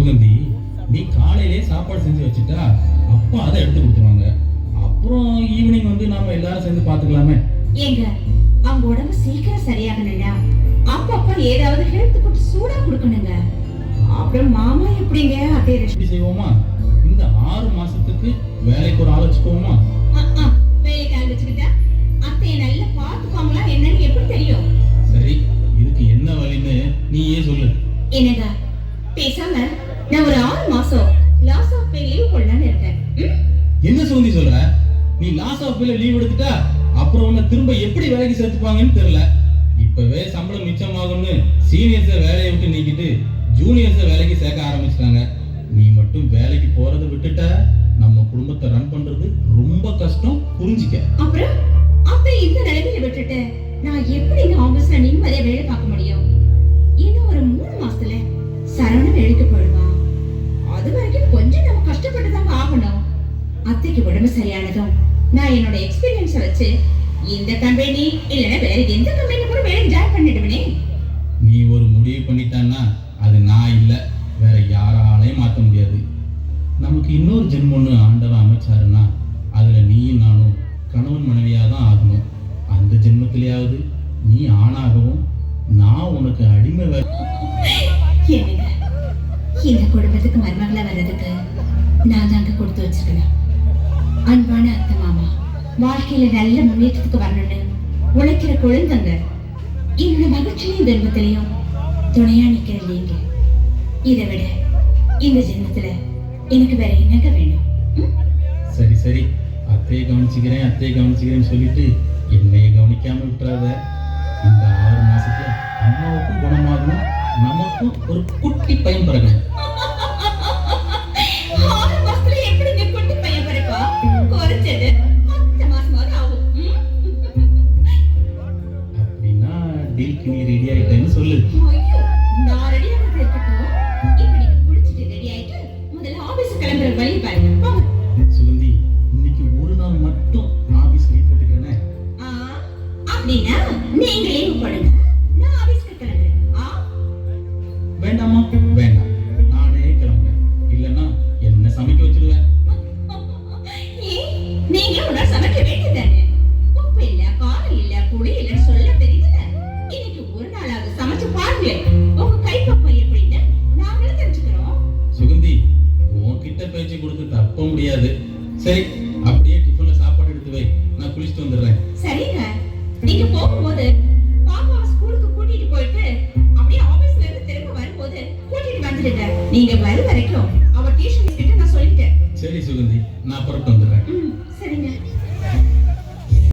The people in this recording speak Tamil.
சுகந்தி, நீ காலையிலே சாப்பாடு செஞ்சு வச்சுட்டா அப்பா அதை எடுத்து கொடுத்துருவாங்க. அப்புறம் ஈவினிங் வந்து நாம எல்லாரும் சேர்ந்து பாத்துக்கலாமே. ஏங்க, அவங்க உடம்பு சீக்கிரம் சரியாகணும்னா அப்பப்ப ஏதாவது ஹெல்த் ஃபுட் சூடா கொடுக்கணுங்க. அப்புறம் மாமா எப்படிங்க அதே ரெசிபி செய்வோமா? இந்த 6 மாசத்துக்கு வேலைக்கு ஒரு ஆள் வச்சுக்கோமா? வேலைக்கு ஆள் வச்சுக்கிட்டா அத்தையை நல்லா பாத்துப்பாங்களா என்னன்னு எப்படி தெரியும்? சரி, இதுக்கு என்ன வழின்னு நீயே சொல்லு. என்னங்க, பேசாம நான் ஒரு 6 மாசம் லாஸ் ஆஃப் பே லீவ் போடலான்னு இருக்கேன். என்ன சுகந்தி சொல்ற? நீ லாஸ் ஆஃப் பேல லீவ் எடுத்துட்டா அப்புறம் உன்னை திரும்ப எப்படி வேலைக்கு சேர்த்துப்பாங்கன்னு தெரியல. இப்பவே சம்பளம் மிச்சமாகும்னு சீனியர்ஸை வேலையை விட்டு நீக்கிட்டு ஜூனியர்ஸை வேலைக்கு சேர்க்க ஆரம்பிச்சிட்டாங்க. நீ மட்டும் வேலைக்கு போறதை விட்டுட்ட நம்ம குடும்பத்தை ரன் பண்றது ரொம்ப கஷ்டம், புரிஞ்சிக்க. அப்புறம் அத்தை இந்த நிலைமையில விட்டுட்டு நான் எப்படி இந்த ஆபீஸ்ல நிம்மதியா வேலை பார்க்க முடியும்? இன்னும் ஒரு 3 மாசத்துல சரவணன் வேலைக்கு போயிடுவான். அது வரைக்கும் கொஞ்சம் நம்ம கஷ்டப்பட்டு தாங்க ஆகணும். அத்தைக்கு உடம்பு சரியானதும் நான் என்னோட எக்ஸ்பீரியன்ஸை வச்சு இந்த கம்பெனி இல்லைன்னா வேற எந்த கம்பெனி கூட வேலைக்கு ஜாயின் பண்ணிடுவேனே. நீ ஒரு முடிவு பண்ணிட்டான்னா அது நான் இல்லை, வேற யாராலையும் மாற்ற முடியாது. நமக்கு இன்னொரு ஜென்மொன்னு ஆண்டவன் அமைச்சாருன்னா அதுல நீயும் நானும் கணவன் மனைவியா தான் ஆகணும். அந்த ஜென்மத்திலேயாவது நீ ஆணாகவும் நான் உனக்கு அடிமை. என்னங்க, இந்த குடும்பத்துக்கு மருமகளா வர்றதுக்கு நான் தாங்க கொடுத்து வச்சிருக்கேன். அன்பான அத்தை மாமா வாழ்க்கையில நல்ல முன்னேற்றத்துக்கு வரணும்னு உழைக்கிற குழந்தைங்க என்னோட மகிழ்ச்சியும் துன்பத்திலையும் துணையா நிக்கிற நீங்க. இதை விட இந்த ஜென்மத்துல எனக்கு வேற என்னங்க வேணும்? சரி சரி, அத்தையை கவனிச்சுக்கிறேன்னு சொல்லிட்டு என்னைய கவனிக்காம விட்டுறாத. இந்த 6 மாசத்துல அம்மாவுக்கும் குணமாகணும், நமக்கும் ஒரு குட்டி பையன் பிறக்கணும். 6 மாசத்துல எப்படிங்க குட்டி பையன் பிறப்பா? குறைஞ்சது 10 மாசமாவது ஆகும். அப்படின்னா டீலுக்கு நீ ரெடி ஆயிட்டேன்னு சொல்லு. ஐயோ, நான் ரெடி ஆகிறது இருக்கட்டும். இப்ப நீங்க குளிச்சிட்டு ரெடி ஆயிட்டு முதல்ல ஆபீஸ் கிளம்புற வழி பாருங்க. போங்க. சுகந்தி, இன்னைக்கு ஒரு நாள் மட்டும் ஆபீஸ் லீவ் போட்டுக்கிறேனே. அப்படின்னா நீங்க லீவ் போடுங்க, நான் ஆபீஸ்க்கு கிளம்புறேன். வேண்டாமா? வேண்டாம், நானே கிளம்புறேன். இல்லைன்னா என்ன சமைக்க வச்சிருவேன். நீங்க உடனே சமைக்க வேண்டியதானே? உப்பு இல்ல, காரம் இல்ல, புளி இல்லன்னு சொல்ல தெரியுதுல. இன்னைக்கு ஒரு நாளாவது சமைச்சு பாருங்களேன், உங்க கைப்பக்கம் எப்படின்னு நாங்களும் தெரிஞ்சுக்கிறோம். சுகந்தி, உன்கிட்ட பேச்சு கொடுத்து தப்ப முடியாது. சரி, அப்படியே டிஃபன்ல சாப்பாடு எடுத்து வை, நான் குளிச்சுட்டு வந்துடுறேன். சரிங்க, நீங்க போகும்போது பாப்பாவை ஸ்கூலுக்கு கூட்டிட்டு போயிட்டு அப்படியே ஆபீஸ்ல இருந்து திரும்ப வரும்போது கூட்டிட்டு வந்துடுங்க. நீங்க வர வரைக்கும் அவ டியூஷன் கிட்ட நான் சொல்லிட்டேன். சரி சுகந்தி, நான் புறப்பட்டு வந்துடுறேன்.